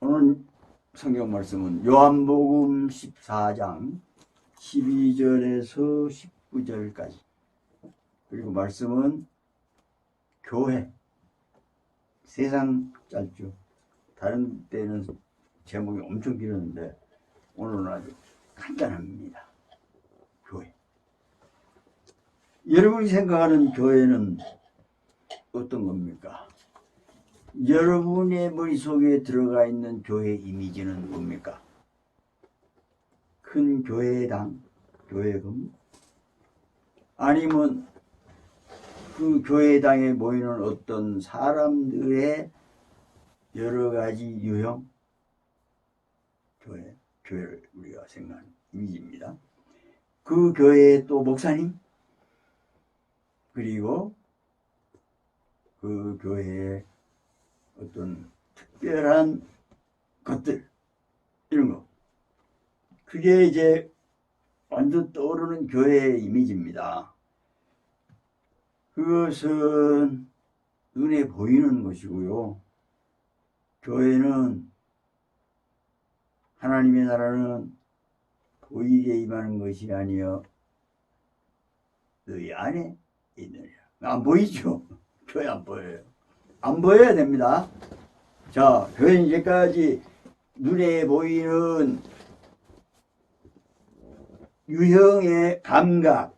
오늘 성경 말씀은 요한복음 14장 12절에서 19절까지, 그리고 말씀은 교회, 세상 짧죠. 다른 때는 제목이 엄청 길었는데 오늘은 아주 간단합니다. 교회. 여러분이 생각하는 교회는 어떤 겁니까? 여러분의 머릿속에 들어가 있는 교회 이미지는 뭡니까? 큰 교회당, 교회금? 아니면 그 교회당에 모이는 어떤 사람들의 여러 가지 유형? 교회를 우리가 생각하는 이미지입니다. 그 교회의 또 목사님? 그리고 그 교회의 어떤 특별한 것들, 이런 거. 그게 이제 완전 떠오르는 교회의 이미지입니다. 그것은 눈에 보이는 것이고요. 교회는, 하나님의 나라는 보이게 임하는 것이 아니여 너희 안에 있느니라. 안 보이죠? 교회 안 보여요. 안 보여야 됩니다. 자, 교회는 이제까지 눈에 보이는 유형의 감각,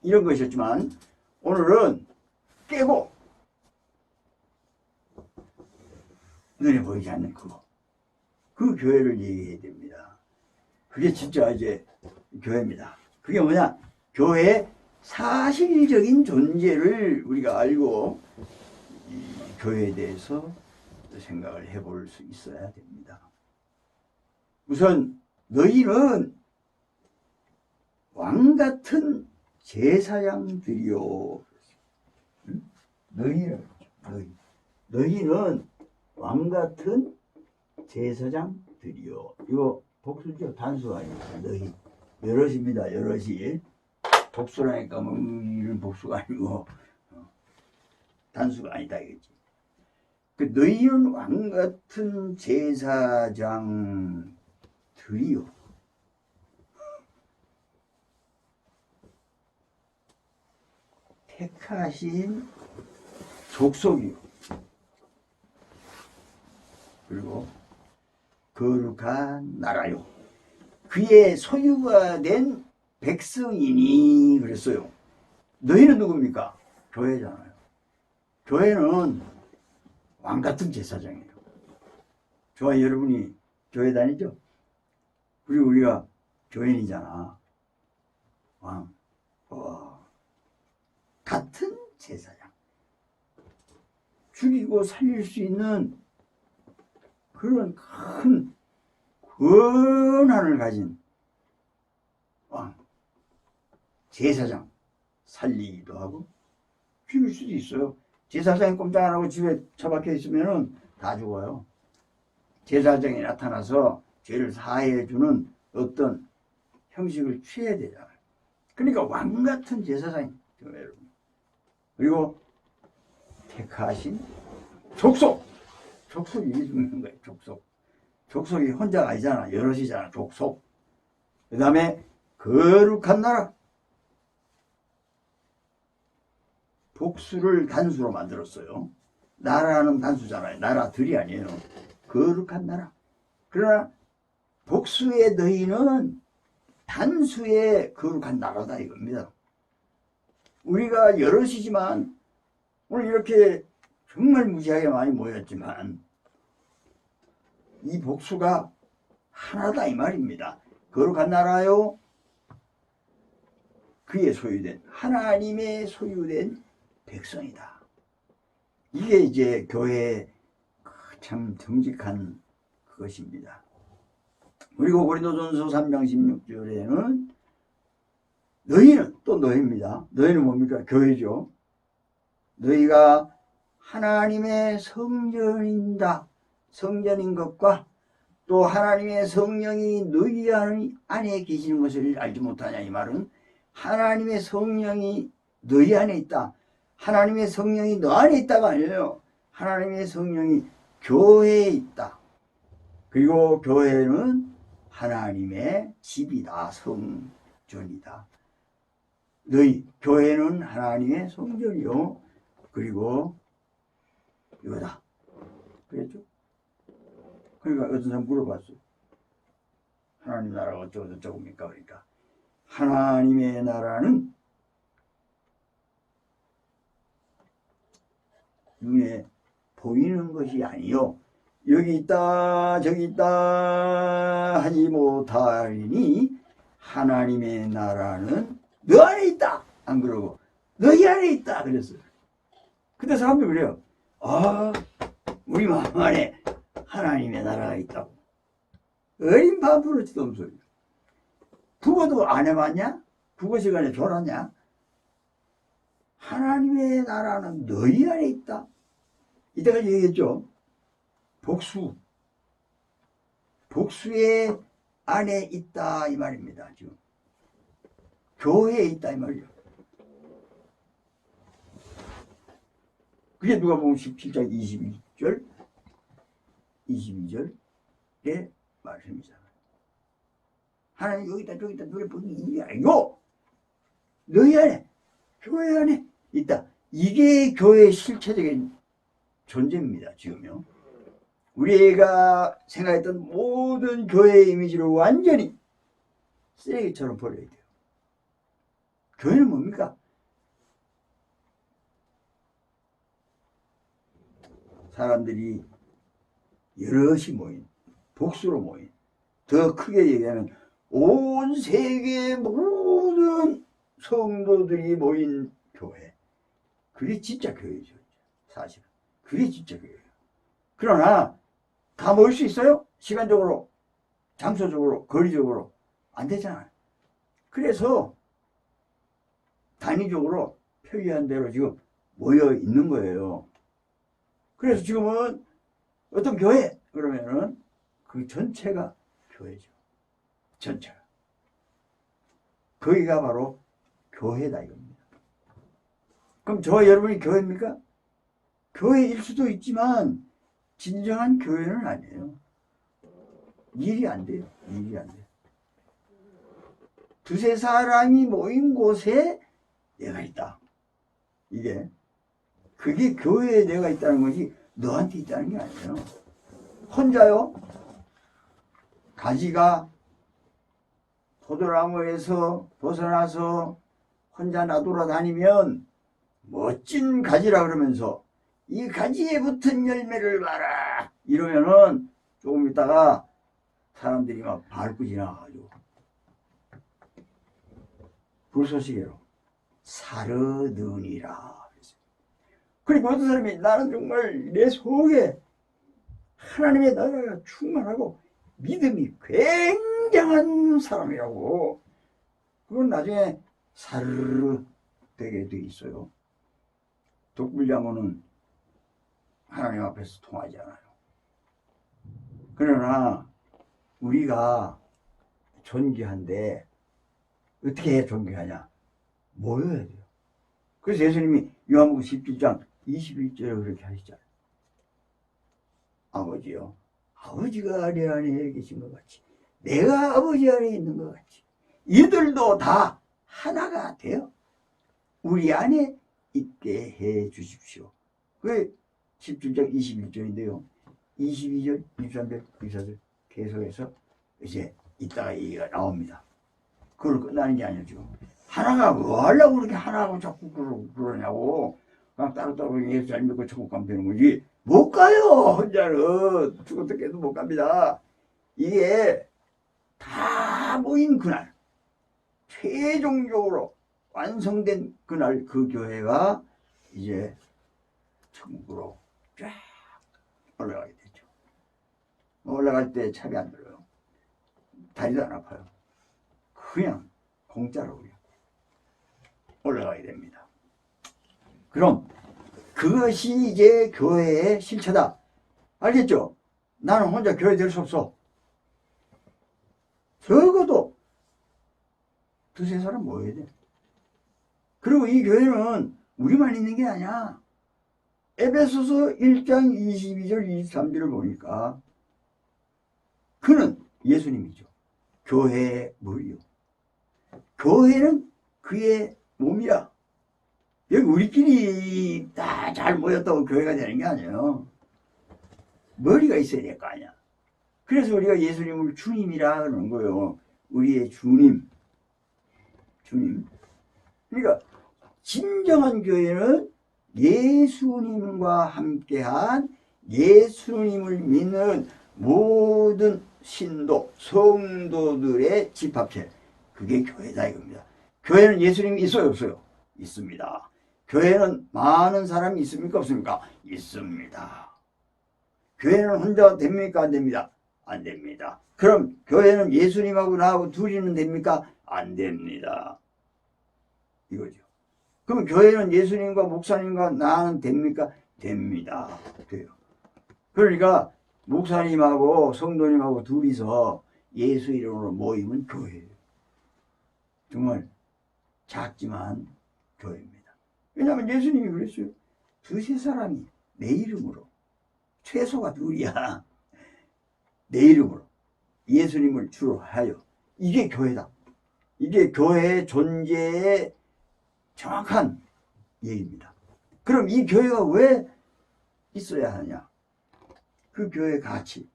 이런 것이었지만 오늘은 깨고 눈에 보이지 않는 그거, 그 교회를 얘기해야 됩니다. 그게 진짜 이제 교회입니다. 그게 뭐냐? 교회의 사실적인 존재를 우리가 알고 이 교회에 대해서 생각을 해볼 수 있어야 됩니다. 우선 너희는 왕같은 제사장들이요. 너희는 왕같은 제사장들이요. 이거 복수죠. 단수가 아닙니다. 너희. 여럿입니다. 여럿이. 복수라니까 뭐 이런 복수가 아니고 단수가 아니다 이거지. 그 너희는 왕같은 제사장들이요. 택하신 족속이요. 그리고 거룩한 나라요. 그의 소유가 된 백성이니 그랬어요. 너희는 누굽니까? 교회잖아요. 교회는 왕같은 제사장이에요. 저와 여러분이 교회 다니죠? 그리고 우리가 교인이잖아. 왕. 같은 제사장. 죽이고 살릴 수 있는 그런 큰 권한을 가진 왕. 제사장. 살리기도 하고 죽일 수도 있어요. 제사장이 꼼짝 안 하고 집에 처박혀 있으면 다 죽어요. 제사장이 나타나서 죄를 사해주는 어떤 형식을 취해야 되잖아요. 그러니까 왕같은 제사장이 여러분. 그리고 택하신 족속. 족속이 이게 중요한 거예요. 족속. 족속이 혼자가 아니잖아. 여럿이잖아. 족속. 그 다음에 거룩한 나라. 복수를 단수로 만들었어요. 나라는 단수잖아요. 나라들이 아니에요. 거룩한 나라. 그러나 복수의 너희는 단수의 거룩한 나라다 이겁니다. 우리가 여럿이지만 오늘 이렇게 정말 무지하게 많이 모였지만 이 복수가 하나다 이 말입니다. 거룩한 나라요. 그의 소유된, 하나님의 소유된 백성이다. 이게 이제 교회의 참 정직한 그것입니다. 그리고 고린도전서 3장 16절에는 너희는 또 너희입니다. 너희는 뭡니까? 교회죠. 너희가 하나님의 성전인다. 성전인 것과 또 하나님의 성령이 너희 안에 계시는 것을 알지 못하냐. 이 말은 하나님의 성령이 너희 안에 있다. 하나님의 성령이 너 안에 있다가 아니에요. 하나님의 성령이 교회에 있다. 그리고 교회는 하나님의 집이다. 성전이다. 너희 교회는 하나님의 성전이요. 그리고 이거다. 그랬죠? 그러니까 어떤 사람 물어봤어. 하나님 나라가 어쩌고 저쩌고입니까? 그러니까 하나님의 나라는 눈에 보이는 것이 아니요 여기 있다 저기 있다 하지 못하리니 하나님의 나라는 너 안에 있다. 안 그러고 너희 안에 있다 그랬어요. 근데 사람들이 그래요. 아, 우리 마음 안에 하나님의 나라가 있다고. 어린 바보로지도 없는 소리야. 국어도 안 해봤냐? 국어 시간에 졸았냐? 하나님의 나라는 너희 안에 있다. 이때까지 얘기했죠. 복수의 안에 있다 이 말입니다. 지금 교회에 있다 이 말이에요. 그게 누가 보면 17장 22절의 말씀이잖아요. 하나님 여기다 저기다 눈에 보이는 이게 아니고 너희 안에 교회 안에 있다. 이게 교회의 실체적인 존재입니다. 지금요. 우리가 생각했던 모든 교회의 이미지를 완전히 쓰레기처럼 버려야 돼요. 교회는 뭡니까? 사람들이 여럿이 모인, 복수로 모인, 더 크게 얘기하면 온 세계의 모든 성도들이 모인 교회. 그게 진짜 교회죠. 사실은. 그게 진짜 교회예요. 그러나 다 모일 수 있어요? 시간적으로, 장소적으로, 거리적으로 안 되잖아요. 그래서 단위적으로 표기한 대로 지금 모여 있는 거예요. 그래서 지금은 어떤 교회 그러면은 그 전체가 교회죠. 전체가. 거기가 바로 교회다 이겁니다. 그럼 저와 여러분이 교회입니까? 교회일 수도 있지만 진정한 교회는 아니에요. 일이 안 돼요. 일이 안 돼요. 두세 사람이 모인 곳에 내가 있다. 그게 교회에 내가 있다는 것이 너한테 있다는 게 아니에요. 혼자요? 가지가 포도나무에서 벗어나서 혼자 나돌아다니면 멋진 가지라 그러면서 이 가지에 붙은 열매를 봐라 이러면은 조금 있다가 사람들이 막 밟고 지나가가지고 불쏘시개로 사르느니라. 그리고 어떤 사람이 나는 정말 내 속에 하나님의 나라가 충만하고 믿음이 굉장한 사람이라고. 그건 나중에 사르르 되게 돼 있어요. 독불장어는 하나님 앞에서 통하지 않아요. 그러나 우리가 존귀한데 어떻게 해야 존귀하냐? 모여야 돼요. 그래서 예수님이 요한복음 17장 21절에 그렇게 하시잖아요. 아버지요, 아버지가 내 안에 계신 것 같이 내가 아버지 안에 있는 것 같이 이들도 다 하나가 되어 우리 안에 있게 해 주십시오. 그게 17장 21절인데요. 22절, 23절, 24절 계속해서 이제 이따가 얘기가 나옵니다. 그걸 끝나는 게 아니에요. 지금 하나가 뭐 하려고 그렇게 하나하고 자꾸 그러냐고. 그냥 따로따로 예수 잘 믿고 천국 가면 되는 거지. 못 가요. 혼자는 죽어도 깨도 못 갑니다. 이게 다 모인 그날, 최종적으로 완성된 그날 그 교회가 이제 천국으로 쫙 올라가게 되죠. 올라갈 때 차비 안 들어요. 다리도 안 아파요. 그냥 공짜로 그냥 올라가게 됩니다. 그럼 그것이 이제 교회의 실체다. 알겠죠? 나는 혼자 교회 될 수 없어. 적어도 두세 사람 모여야 돼. 그리고 이 교회는 우리만 있는 게 아니야. 에베소서 1장 22절 23절을 보니까 그는 예수님이죠. 교회의 머리요. 교회는 그의 몸이야. 여기 우리끼리 다 잘 모였다고 교회가 되는 게 아니에요. 머리가 있어야 될 거 아니야. 그래서 우리가 예수님을 주님이라 그러는 거예요. 우리의 주님. 주님. 그러니까 진정한 교회는 예수님과 함께한 예수님을 믿는 모든 신도, 성도들의 집합체. 그게 교회다 이겁니다. 교회는 예수님이 있어요, 없어요? 있습니다. 교회는 많은 사람이 있습니까, 없습니까? 있습니다. 교회는 혼자 됩니까, 안 됩니다? 안 됩니다. 그럼 교회는 예수님하고 나하고 둘이는 됩니까? 안 됩니다. 이거죠. 그럼 교회는 예수님과 목사님과 나는 됩니까? 됩니다. 돼요. 그러니까 목사님하고 성도님하고 둘이서 예수 이름으로 모이면 교회예요. 정말 작지만 교회입니다. 왜냐하면 예수님이 그랬어요. 두세 사람이 내 이름으로, 최소가 둘이야. 내 이름으로 예수님을 주로 하여. 이게 교회다. 이게 교회의 존재의 정확한 얘기입니다. 그럼 이 교회가 왜 있어야 하느냐? 그 교회의 가치.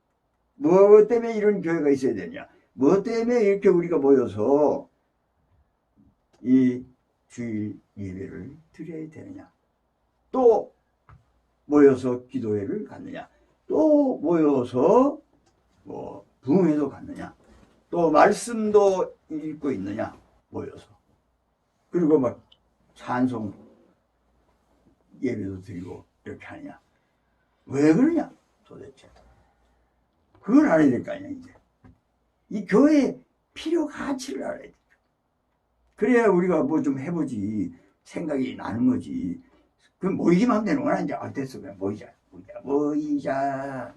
뭐 때문에 이런 교회가 있어야 되냐? 뭐 때문에 이렇게 우리가 모여서 이 주일 예배를 드려야 되느냐? 또 모여서 기도회를 갖느냐? 또 모여서 뭐 부흥회도 갖느냐? 또 말씀도 읽고 있느냐? 모여서. 그리고 막 찬송 예배도 드리고 이렇게 하느냐? 왜 그러냐? 도대체. 그걸 알아야 될 거 아니야, 이제. 이 교회의 필요 가치를 알아야 돼. 그래야 우리가 뭐 좀 해보지. 생각이 나는 거지. 그럼 모이기만 하면 되는 거야. 이제, 됐어. 그냥 모이자. 모이자.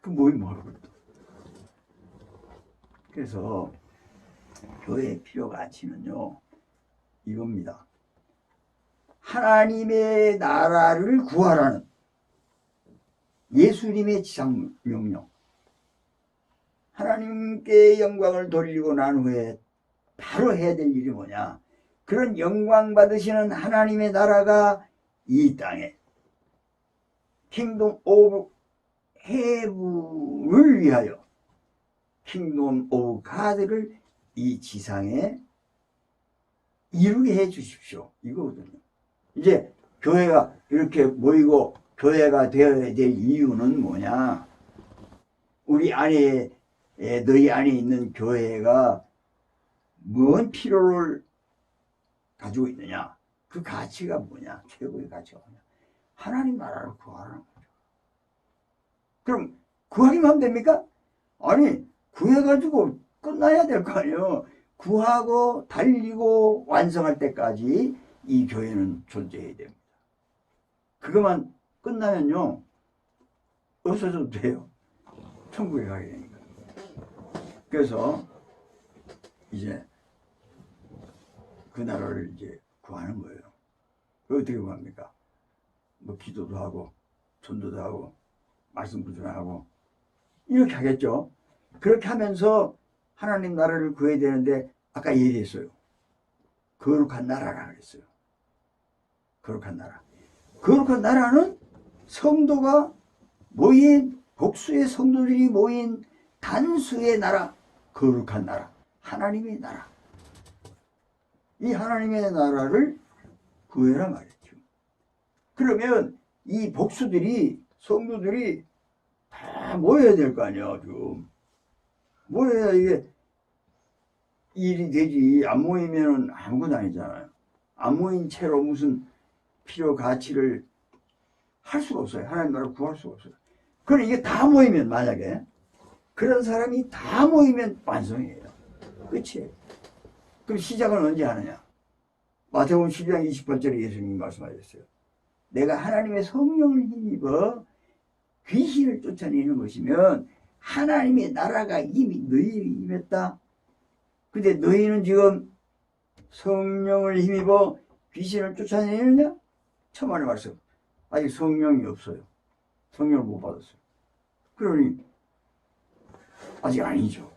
그 모이면 뭐하고 또. 그래서, 교회의 필요 가치는요, 이겁니다. 하나님의 나라를 구하라는 예수님의 지상명령. 하나님께 영광을 돌리고 난 후에 바로 해야 될 일이 뭐냐? 그런 영광 받으시는 하나님의 나라가 이 땅에 킹덤 오브 헤븐을 위하여 킹덤 오브 가드를 이 지상에 이루게 해 주십시오. 이거거든요. 이제 교회가 이렇게 모이고 교회가 되어야 될 이유는 뭐냐? 우리 안에, 너희 안에 있는 교회가 뭔 필요를 가지고 있느냐? 그 가치가 뭐냐? 최고의 가치가 뭐냐? 하나님 나라를 구하라는 거죠. 그럼 구하기만 하면 됩니까? 아니, 구해가지고 끝나야 될 거 아니에요. 구하고 달리고 완성할 때까지 이 교회는 존재해야 됩니다. 그것만 끝나면요, 없어져도 돼요. 천국에 가게 되니까. 그래서 이제 그 나라를 이제 구하는 거예요. 어떻게 구합니까? 뭐 기도도 하고 전도도 하고 말씀 구준하고 이렇게 하겠죠. 그렇게 하면서 하나님 나라를 구해야 되는데 아까 얘기했어요. 거룩한 나라라 그랬어요. 거룩한 나라. 거룩한 나라는 성도가 모인, 복수의 성도들이 모인 단수의 나라, 거룩한 나라, 하나님의 나라. 이 하나님의 나라를 구해라 말이죠. 그러면 이 복수들이, 성도들이 다 모여야 될 거 아니야, 지금. 모여야 이게 일이 되지. 안 모이면 아무것도 아니잖아요. 안 모인 채로 무슨 필요 가치를 할 수가 없어요. 하나님 나라를 구할 수가 없어요. 그럼 이게 다 모이면, 만약에 그런 사람이 다 모이면 완성이에요. 끝이에요. 그럼 시작은 언제 하느냐? 마태복음 12장 28절에 예수님이 말씀하셨어요. 내가 하나님의 성령을 힘입어 귀신을 쫓아내는 것이면 하나님의 나라가 이미 너희에게 임했다. 근데 너희는 지금 성령을 힘입어 귀신을 쫓아내느냐? 천만의 말씀. 아직 성령이 없어요. 성령을 못 받았어요. 그러니 아직 아니죠.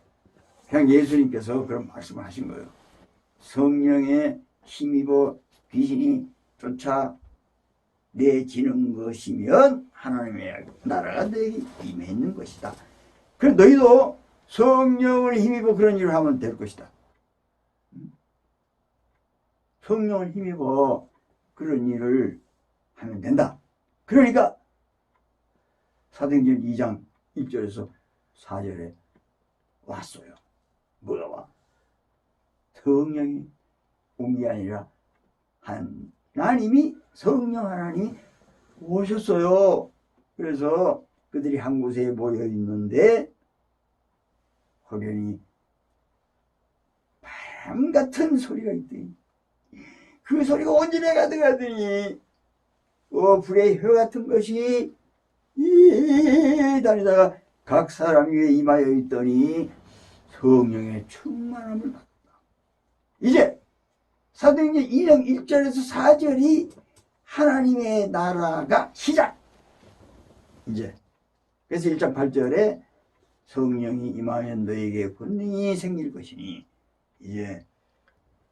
그냥 예수님께서 그런 말씀을 하신 거예요. 성령에 힘입어 귀신이 쫓아내지는 것이면 하나님의 나라가 너에게 임해 있는 것이다. 그럼 너희도 성령을 힘입어 그런 일을 하면 될 것이다. 성령을 힘입어 그런 일을 하면 된다. 그러니까 사도행전 2장 1절에서 4절에 왔어요. 뭐가 와? 성령이 온 게 아니라 하나님이, 성령 하나님이 오셨어요. 그래서 그들이 한 곳에 모여 있는데 호련히 바람 같은 소리가 있더니 그 소리가 온 집에 가득하더니 불의 혀 같은 것이 다니다가 각 사람 위에 임하여 있더니 성령의 충만함을 받았다. 이제 사도행전 2장 1절에서 4절이 하나님의 나라가 시작. 이제 그래서 1장 8절에 성령이 임하면 너에게 권능이 생길 것이니 이제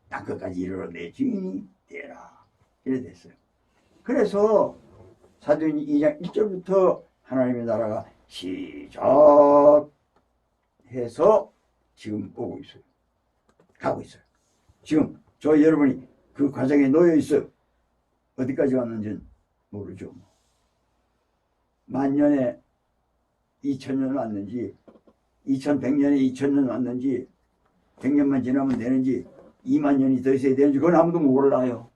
땅끝까지 이르러 내 주인이 되라. 이래 됐어요. 그래서 사도행전 2장 1절부터 하나님의 나라가 시작해서 지금 오고 있어요. 가고 있어요. 지금 저 여러분이 그 과정에 놓여 있어요. 어디까지 왔는지는 모르죠. 만년에 2000년 왔는지 2100년에 2000년 왔는지 100년만 지나면 되는지 2만 년이 더 있어야 되는지 그건 아무도 몰라요.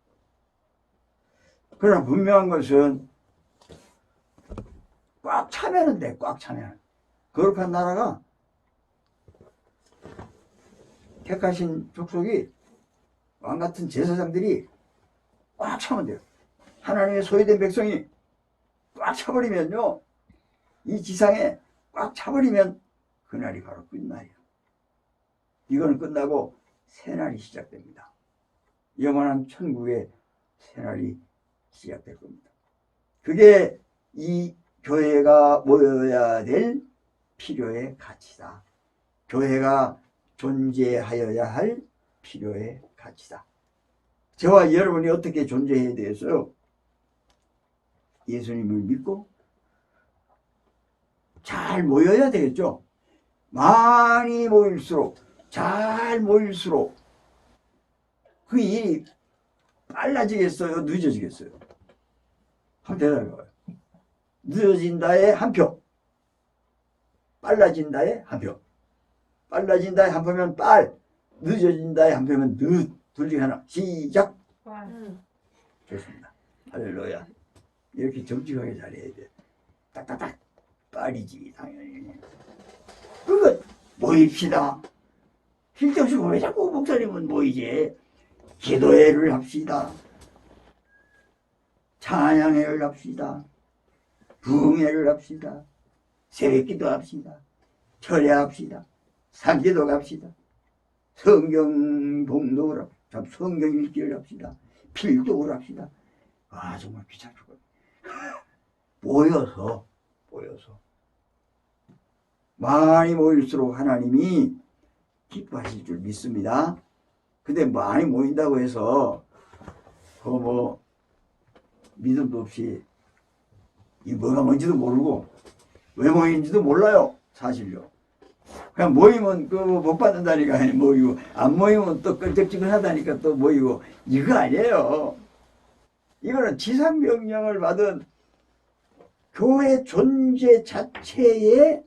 그러나 분명한 것은 꽉 차면은 돼. 꽉 차면. 거룩한 나라가 택하신 족속이 왕같은 제사장들이 꽉 차면 돼요. 하나님의 소유된 백성이 꽉 차버리면요, 이 지상에 꽉 차버리면 그날이 바로 끝날이에요. 이거는 끝나고 새날이 시작됩니다. 영원한 천국의 새날이 시작될 겁니다. 그게 이 교회가 모여야 될 필요의 가치다. 교회가 존재하여야 할 필요의 가치다. 저와 여러분이 어떻게 존재해야 되겠어요? 예수님을 믿고 잘 모여야 되겠죠. 많이 모일수록, 잘 모일수록 그 일이 빨라지겠어요? 늦어지겠어요? 한번 대답해봐요. 늦어진다에 한 표, 빨라진다에 한 표. 빨라진다에 한 표면 빨, 늦어진다에 한 표면 늦. 둘 중에 하나. 시작. 좋습니다. 할렐루야. 이렇게 정직하게 잘해야 돼. 딱딱딱. 빨이지 당연히. 그러니까 모입시다. 실정식 왜 자꾸 목사님은 모이지? 기도회를 합시다. 찬양회를 합시다. 부흥회를 합시다. 새벽기도 합시다. 철야합시다. 산기도 갑시다. 성경 봉독을 합시다. 성경 읽기를 합시다. 필독을 합시다. 아, 정말 귀찮을 거예요. 모여서 많이 모일수록 하나님이 기뻐하실 줄 믿습니다. 근데 많이 모인다고 해서 믿음도 없이 이 뭐가 뭔지도 모르고 왜 모이는지도 몰라요. 사실요. 그냥 모이면 못 받는다니까 모이고, 안 모이면 또 끈적지근하다니까 또 모이고, 이거 아니에요. 이거는 지상명령을 받은 교회 존재 자체의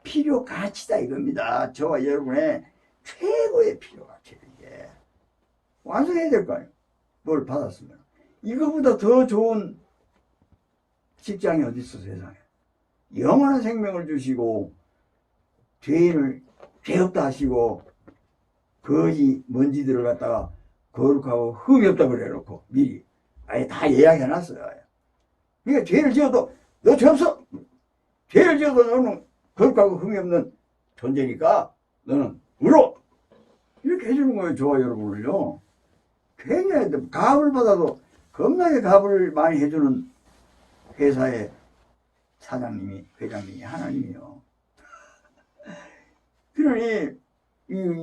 필요 가치다 이겁니다. 저와 여러분의 최고의 필요 가치예요. 이게 완성해야 될 거 아니에요. 뭘 받았으면. 이거보다 더 좋은 직장이 어디 있어 세상에. 영원한 생명을 주시고 죄인을 죄 없다 하시고 거지 먼지들을 갖다가 거룩하고 흠이 없다 그래놓고 미리 아예 다 예약해놨어요. 그러니까 죄를 지어도 너 죄 없어. 죄를 지어도 너는 거룩하고 흠이 없는 존재니까 너는 울어. 이렇게 해주는 거예요. 저와 여러분을요. 굉장히 값을 받아도 겁나게 값을 많이 해주는 회사의 사장님이, 회장님이 하나님이요. 그러니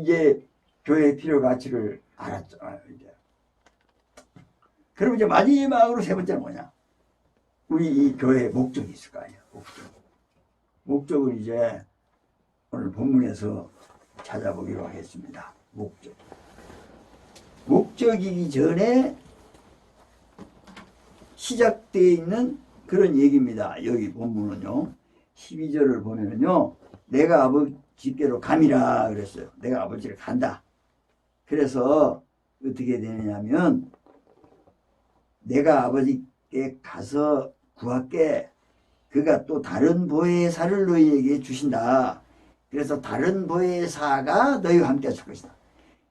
이제 교회의 필요 가치를 알았잖아요. 이제. 그럼 이제 마지막으로 세 번째는 뭐냐? 우리 이 교회의 목적이 있을 거 아니에요. 목적을 이제 오늘 본문에서 찾아보기로 하겠습니다. 목적이기 전에 시작되어 있는 그런 얘기입니다. 여기 본문은요. 12절을 보면은요. 내가 아버지께로 감이라 그랬어요. 내가 아버지를 간다. 그래서 어떻게 되느냐면 내가 아버지께 가서 구할게. 그가 또 다른 보혜사를 너희에게 주신다. 그래서 다른 보혜사가 너희와 함께 하실 것이다.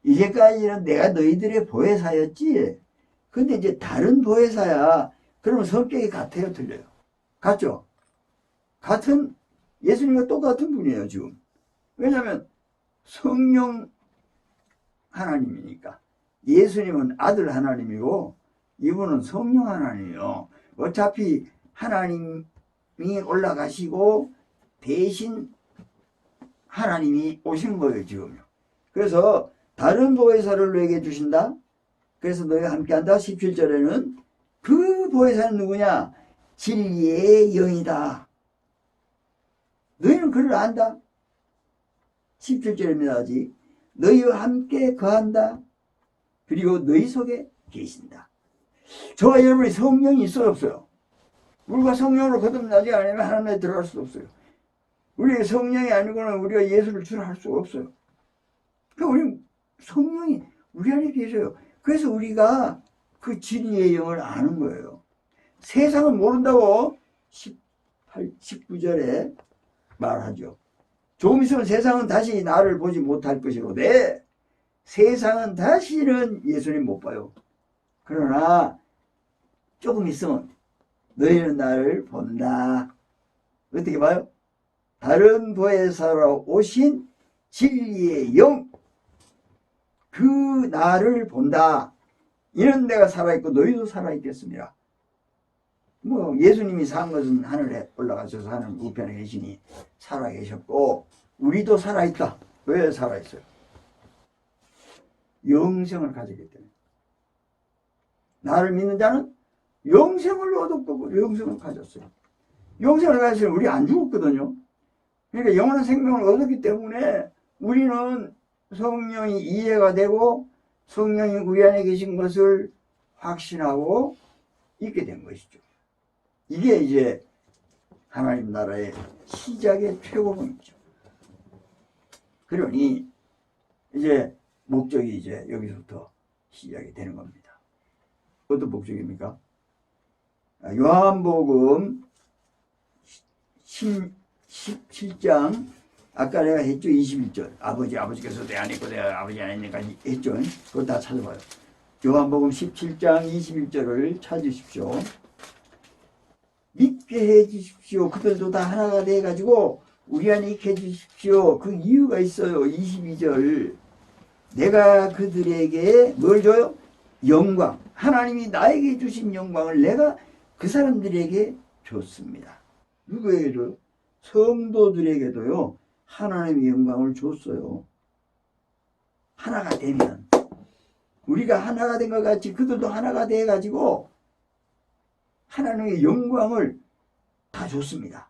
이제까지는 내가 너희들의 보혜사였지. 근데 이제 다른 보혜사야. 그러면 성격이 같아요, 틀려요? 같죠? 같은 예수님과 똑같은 분이에요, 지금. 왜냐하면 성령 하나님이니까. 예수님은 아들 하나님이고 이분은 성령 하나님이에요. 어차피 하나님이 올라가시고 대신 하나님이 오신 거예요, 지금요. 그래서 다른 보혜사를 너에게 주신다. 그래서 너희가 함께한다. 17절에는 그 보혜사는 누구냐? 진리의 영이다. 너희는 그를 안다. 17절입니다. 아직 너희와 함께 거한다. 그리고 너희 속에 계신다. 저와 여러분이 성령이 있어요, 없어요? 우리가 성령으로 거듭나지 않으면 하나님에 들어갈 수 없어요. 우리가 성령이 아니고는 우리가 예수를 주라 할 수가 없어요. 그러니까 우리 성령이 우리 안에 계셔요. 그래서 우리가 그 진리의 영을 아는 거예요. 세상은 모른다고 19절에 말하죠. 조금 있으면 세상은 다시 나를 보지 못할 것이로되 세상은 다시는 예수님 못 봐요. 그러나 조금 있으면 너희는 나를 본다. 어떻게 봐요? 다른 보혜사로 오신 진리의 영, 그 나를 본다. 이는 내가 살아있고 너희도 살아있겠습니다. 뭐 예수님이 산 것은 하늘에 올라가셔서 하늘 우편에 계시니 살아계셨고 우리도 살아있다. 왜 살아있어요? 영생을 가지기 때문에. 나를 믿는 자는 영생을 얻었고 영생을 가졌어요. 영생을 가졌으면 우리 안 죽었거든요. 그러니까 영원한 생명을 얻었기 때문에 우리는 성령이 이해가 되고 성령이 우리 안에 계신 것을 확신하고 있게 된 것이죠. 이게 이제 하나님 나라의 시작의 최고봉이죠. 그러니 이제 목적이 이제 여기서부터 시작이 되는 겁니다. 어떤 목적입니까? 요한복음 17장 아까 내가 했죠. 21절 아버지께서 내 안에 있고 내가 아버지 안에 있는가 했죠. 그거 다 찾아봐요. 요한복음 17장 21절을 찾으십시오. 믿게 해주십시오. 그들도 다 하나가 돼가지고 우리 안에 있게 해주십시오. 그 이유가 있어요. 22절 내가 그들에게 뭘 줘요? 영광. 하나님이 나에게 주신 영광을 내가 그 사람들에게 줬습니다. 누구에게 줘요? 성도들에게도요. 하나님의 영광을 줬어요. 하나가 되면 우리가 하나가 된 것 같이 그들도 하나가 돼가지고 하나님의 영광을 다 줬습니다.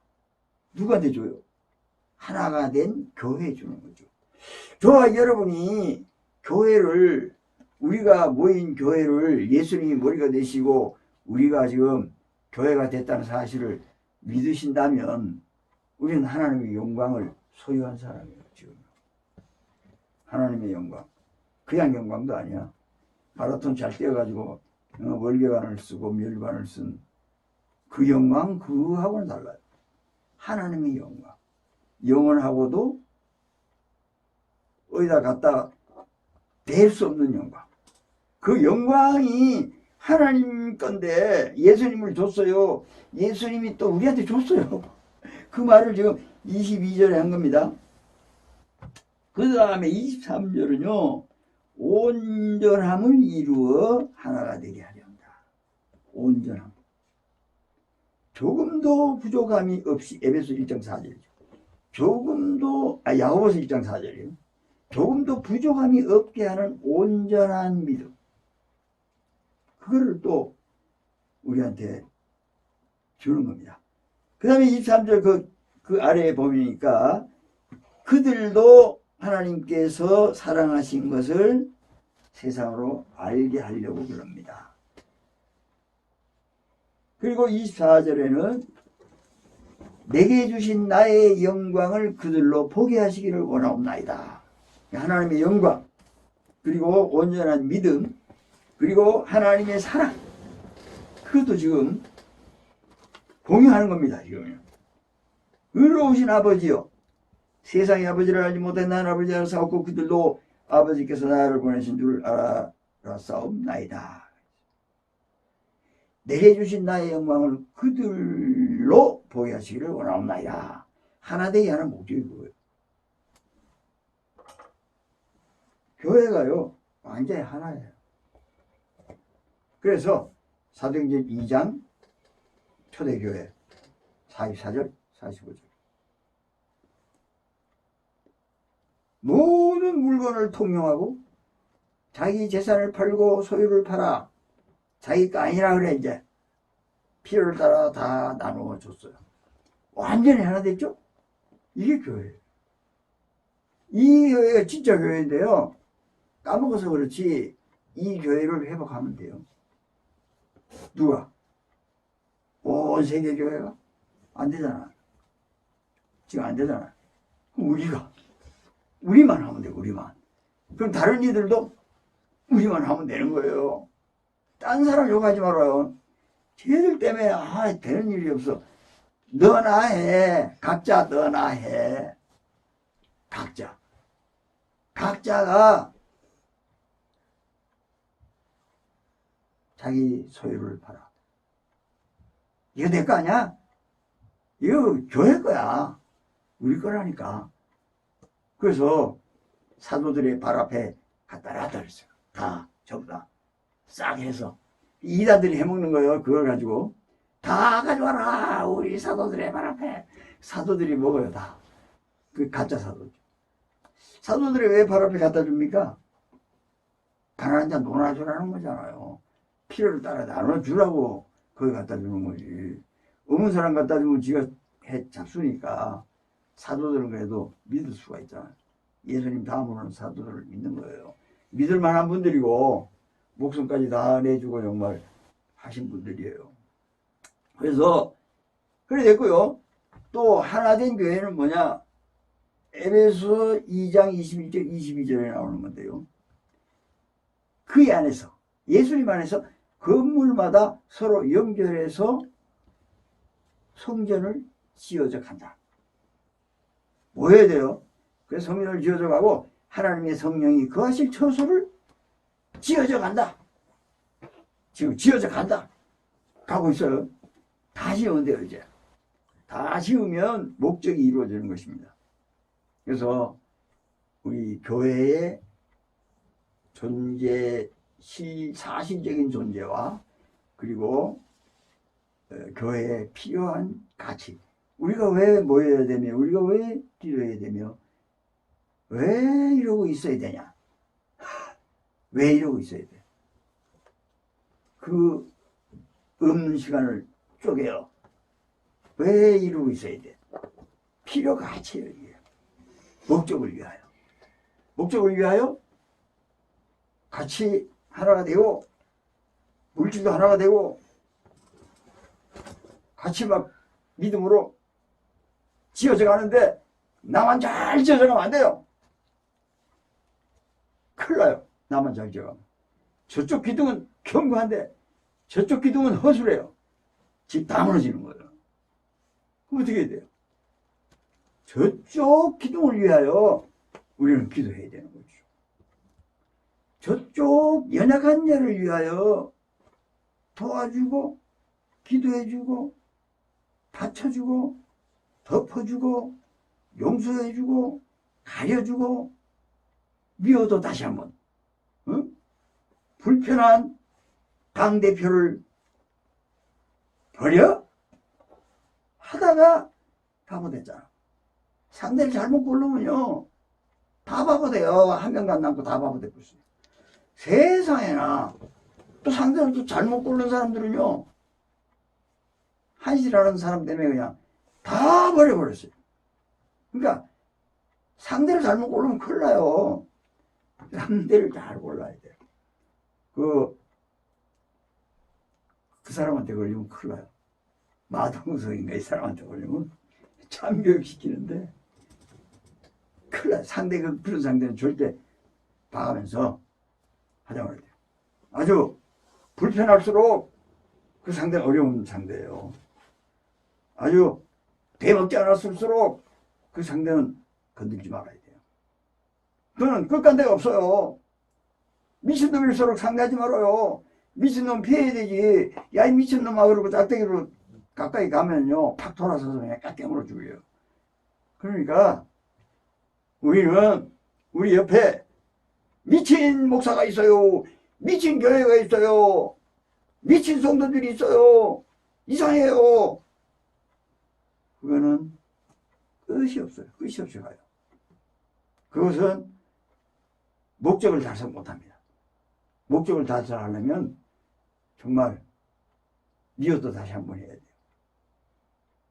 누구한테 줘요? 하나가 된 교회에 주는 거죠. 저와 여러분이 교회를 우리가 모인 교회를 예수님이 머리가 되시고 우리가 지금 교회가 됐다는 사실을 믿으신다면 우리는 하나님의 영광을 소유한 사람이에요. 지금 하나님의 영광 그냥 영광도 아니야. 마라톤 잘 뛰어가지고 월계관을 쓰고 멸관을 쓴 그 영광 그하고는 달라요. 하나님의 영광 영원하고도 어디다 갖다 댈 수 없는 영광. 그 영광이 하나님 건데 예수님을 줬어요. 예수님이 또 우리한테 줬어요. 그 말을 지금 22절에 한 겁니다. 그 다음에 23절은요. 온전함을 이루어 하나가 되게 하려 한다. 온전함. 조금도 부족함이 없이 에베소 1.4절이죠. 조금도, 야고보서 1장 4절이요. 조금도 부족함이 없게 하는 온전한 믿음. 그거를 또 우리한테 주는 겁니다. 그 다음에 23절 그 아래에 보니까 그들도 하나님께서 사랑하신 것을 세상으로 알게 하려고 그럽니다. 그리고 24절에는 내게 주신 나의 영광을 그들로 보게 하시기를 원하옵나이다. 하나님의 영광, 그리고 온전한 믿음, 그리고 하나님의 사랑, 그것도 지금 공유하는 겁니다. 지금 의로우신 아버지요, 세상의 아버지를 알지 못한 나는 아버지를 알았사옵고 그들도 아버지께서 나를 보내신 줄 알았사옵나이다. 내게 주신 나의 영광을 그들로 보게 하시기를 원하옵나이다. 하나 되게 하는 목적이 그거예요. 교회가요 완전히 하나예요. 그래서 사도행전 2장 초대교회 44절 45절 모든 물건을 통용하고 자기 재산을 팔고 소유를 팔아 자기 거 아니라 그래. 이제 필요를 따라 다 나누어 줬어요. 완전히 하나 됐죠? 이게 교회예요. 이 교회가 진짜 교회인데요, 까먹어서 그렇지 이 교회를 회복하면 돼요. 누가? 온 세계 교회가? 안 되잖아. 지금 안 되잖아. 그럼 우리만 하면 돼. 우리만. 그럼 다른 이들도 우리만 하면 되는 거예요. 딴 사람 욕하지 말아요. 쟤들 때문에 되는 일이 없어. 너나 해. 각자 너나 해. 각자가 자기 소유를 팔아. 이거 내 거 아니야? 이거 교회 거야. 우리 거라니까. 그래서 사도들의 발 앞에 갖다 놔둬 그랬어요. 다 전부 다 싹 해서 이단들이 해먹는 거예요. 그걸 가지고 다 가져와라. 우리 사도들의 발 앞에. 사도들이 먹어요. 다. 그 가짜 사도들. 사도들이 왜 발 앞에 갖다 줍니까? 가난한 자 놀아주라는 거잖아요. 필요를 따라 나눠주라고 거기 갖다 주는 거지. 없는 사람 갖다 주면 지가 잡수니까. 사도들은 그래도 믿을 수가 있잖아요. 예수님 다음으로는 사도들을 믿는 거예요. 믿을 만한 분들이고 목숨까지 다 내주고 정말 하신 분들이에요. 그래서 그래 됐고요. 또 하나된 교회는 뭐냐? 에베소 2장 21절 22절에 나오는 건데요. 그 안에서 예수님 안에서 건물마다 서로 연결해서 성전을 지어져 간다. 뭐 해야 돼요? 그래서 성전을 지어져 가고 하나님의 성령이 거하실 처소를 지어져 간다. 지금 지어져 간다. 가고 있어요. 다 지으면 돼요. 이제 다 지으면 목적이 이루어지는 것입니다. 그래서 우리 교회의 사실적인 존재와 그리고 교회에 필요한 가치, 우리가 왜 모여야 되며 우리가 왜 기도해야 되며 왜 이러고 있어야 되냐, 왜 이러고 있어야 돼. 그 없는 시간을 쪼개요. 왜 이러고 있어야 돼. 필요가 가치예요. 이게 목적을 위하여. 목적을 위하여 같이 하나가 되고 물질도 하나가 되고 같이 막 믿음으로 지어져 가는데 나만 잘 지어져 가면 안 돼요. 큰일 나요. 나만 잘 지어가면. 저쪽 기둥은 견고한데 저쪽 기둥은 허술해요. 집 다 무너지는 거예요. 그럼 어떻게 해야 돼요? 저쪽 기둥을 위하여 우리는 기도해야 되는 거죠. 저쪽 연약한 자를 위하여 도와주고 기도해주고 받쳐주고 덮어주고 용서해주고 가려주고 미워도 다시 한번 불편한 당대표를 버려? 하다가 바보 됐잖아. 상대를 잘못 고르면요 다 바보 돼요. 한 명도 안 남고 다 바보 되고 있어요. 세상에나 또 상대를 또 잘못 고르는 사람들은요 한시라는 사람 때문에 그냥 다 버려버렸어요. 그러니까 상대를 잘못 고르면 큰일 나요. 상대를 잘 골라야 돼요. 그 사람한테 걸리면 큰일 나요. 마동석인가 이 사람한테 걸리면 참교육시키는데 큰일 나요. 그런 상대는 절대 봐가면서 하자 말이에요. 아주 불편할수록 그 상대는 어려운 상대예요. 아주 대먹지 않았을수록 그 상대는 건들지 말아야 돼요. 그는 끝간데가 없어요. 미친놈일수록 상대하지 말아요. 미친놈 피해야 되지. 야 이 미친놈아 그러고 짝대기로 가까이 가면요 팍 돌아서서 그냥 깨물어 죽여요. 그러니까 우리는 우리 옆에 미친 목사가 있어요. 미친 교회가 있어요. 미친 성도들이 있어요. 이상해요. 그거는 끝이 없어요. 끝이 없이 가요. 그것은 목적을 달성 못합니다. 목적을 달성하려면 정말 리어도 다시 한번 해야 돼요.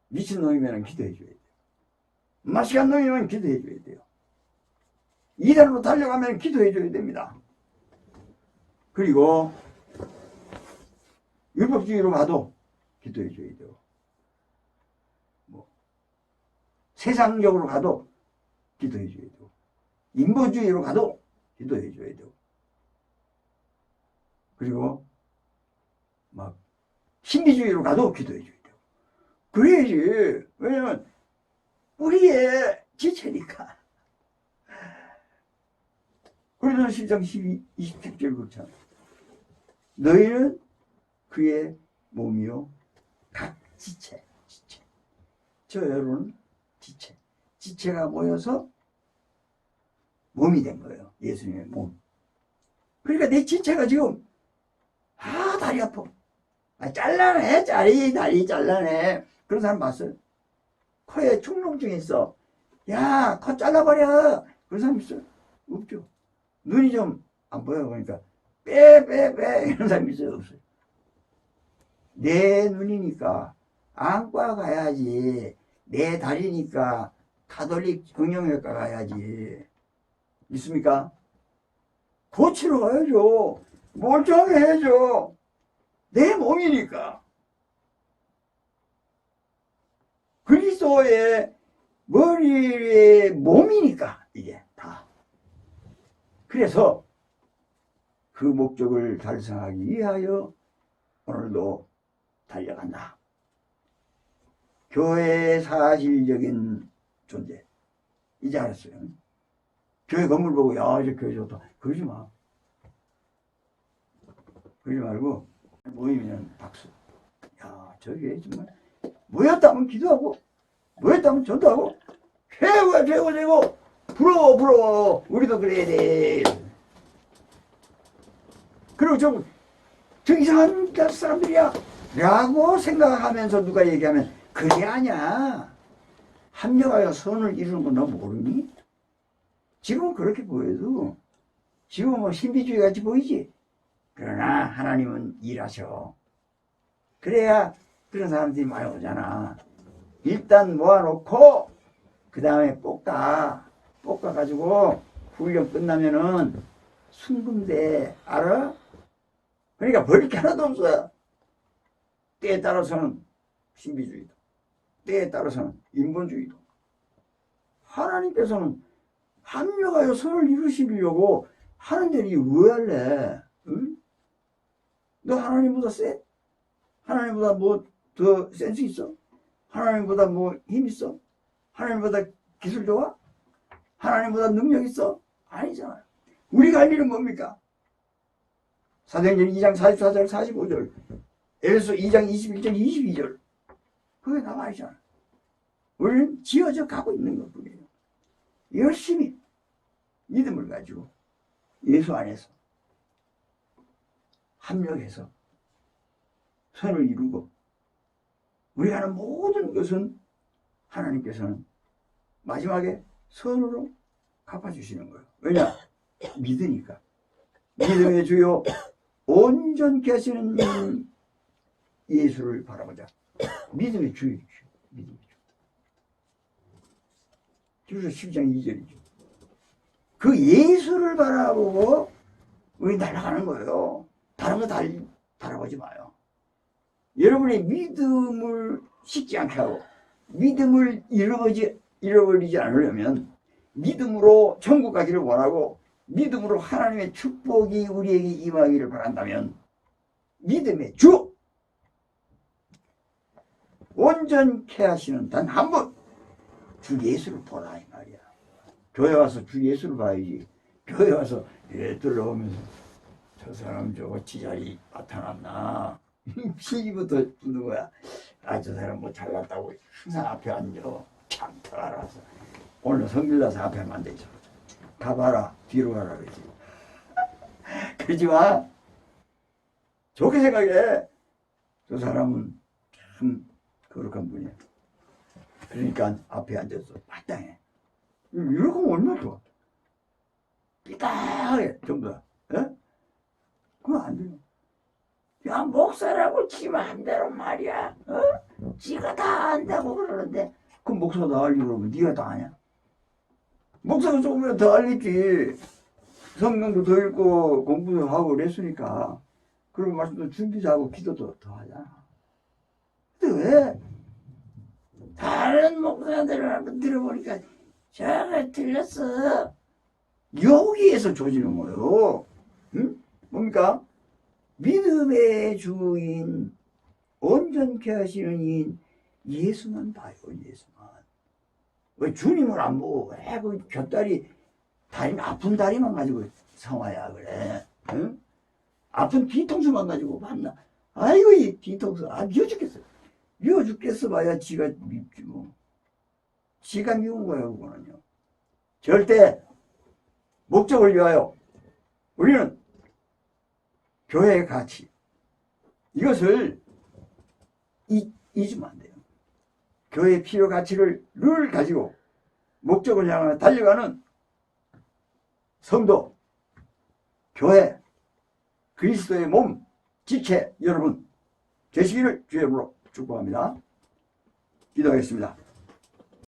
미친놈이면 기도해 줘야 돼요. 마시간 놈이면 기도해 줘야 돼요. 이단으로 달려가면 기도해 줘야 됩니다. 그리고 율법주의로 가도 기도해 줘야 돼요. 세상적으로 가도 기도해 줘야 돼요. 인본주의로 가도 기도해 줘야 돼요. 그리고 막 신비주의로 가도 기도해 줘야 돼요. 그래야지. 왜냐면 우리의 지체니까. 그래서 10장 27절 그렇잖아. 너희는 그의 몸이요 각 지체. 저 여러분은 지체가 모여서 몸이 된 거예요. 예수님의 몸. 그러니까 내 지체가 지금 다리 아파. 잘라내. 다리 잘라내. 그런 사람 봤어요? 코에 충농증이 있어. 야, 코 잘라버려. 그런 사람 있어요? 없죠. 눈이 좀 안 보여. 그러니까 빼. 이런 사람 있어요? 없어요. 내 눈이니까 안과 가야지. 내 다리니까 가톨릭 성형외과 가야지. 있습니까? 고치러 가야죠. 멀쩡하게 해야죠. 내 몸이니까. 그리스도의 머리의 몸이니까 이게 다. 그래서 그 목적을 달성하기 위하여 오늘도 달려간다. 교회의 사실적인 존재. 이제 알았어요. 교회 건물 보고 야 이제 교회 좋다. 그러지 마. 그러지 말고 모이면 박수. 야 저기 정말 모였다면 기도하고 모였다면 전도하고 최고야 최고. 부러워. 우리도 그래야 돼. 그리고 저 이상한 사람들이야 라고 생각하면서 누가 얘기하면 그게 아니야. 합력하여 선을 이루는 건 너 모르니? 지금은 그렇게 보여도 지금은 뭐 신비주의 같이 보이지. 그러나 하나님은 일하셔. 그래야 그런 사람들이 많이 오잖아. 일단 모아놓고 그 다음에 볶아가지고 훈련 끝나면은 순금대 알아? 그러니까 버릴 게 하나도 없어요. 때에 따라서는 신비주의도, 때에 따라서는 인본주의도. 하나님께서는 합력하여 선을 이루시려고 하는데 니 왜 할래? 응? 너 하나님보다 세? 하나님보다 뭐 더 센스 있어? 하나님보다 뭐 힘 있어? 하나님보다 기술 좋아? 하나님보다 능력 있어? 아니잖아요. 우리가 할 일은 뭡니까? 사도행전 2장 44절 45절 에베소 2장 21절 22절 그게 나와 있잖아. 우리는 지어져 가고 있는 것뿐이에요. 열심히 믿음을 가지고 예수 안에서 합력해서 선을 이루고 우리가 하는 모든 것은 하나님께서는 마지막에 선으로 갚아주시는 거예요. 왜냐? 믿으니까. 믿음의 주요 온전케 하시는 예수를 바라보자. 믿음의 주이죠. 믿음의 주. 주서 10장 2절이죠. 그 예수를 바라보고 우리 날아가는 거예요. 다른 거 다 바라보지 마요. 여러분의 믿음을 식지 않게 하고 믿음을 잃어버리지 않으려면 믿음으로 천국 가기를 원하고 믿음으로 하나님의 축복이 우리에게 임하기를 바란다면 믿음의 주 온전케 하시는 단 한 분 주 예수를 보라 이 말이야. 교회 와서 주 예수를 봐야지. 교회 와서 들어오면서 저 사람 저거 지자리 나타났나 시기부터 듣는 거야. 아, 저 사람 뭐 잘났다고 항상 앞에 앉아. 참 털알아서 오늘 성질나서 앞에 만들죠. 가봐라 뒤로 가라 그러지. 그러지 마. 좋게 생각해. 저 사람은 참 거룩한 분이야. 그러니까 앞에 앉아서 마땅해. 이렇게 하면 얼마나 좋아. 삐딱하게 전부 다. 예? 그건 안 돼요. 야, 목사라고 지 맘대로 말이야. 어? 지가 다 안다고 그러는데 그럼 목사가 다 알지 그러면 네가 다 아냐? 목사가 조금이라도 더 알겠지. 성경도 더 읽고 공부도 하고 그랬으니까. 그리고 말씀도 준비하고 기도도 더 하잖아. 근데 왜? 다른 목사들을 한번 들어보니까 저거 틀렸어. 여기에서 조지는 거예요. 응? 뭡니까? 믿음의 주인, 온전케 하시는 이인 예수만 봐요. 예수만. 왜 주님을 안 보고 왜 그 곁다리 아픈 다리만 가지고 성화야 그래. 응? 아픈 뒤통수만 가지고 만나. 아이고 이 뒤통수 미워 죽겠어. 미워 죽겠어 봐야 지가 밉지 뭐. 지가 미운 거야 그거는요. 절대 목적을 위하여 우리는 교회의 가치 이것을 잊으면 안 돼요. 교회의 필요 가치를 늘 가지고 목적을 향해 달려가는 성도, 교회, 그리스도의 몸, 지체 여러분 되시기를 주의 이름으로 축복합니다. 기도하겠습니다.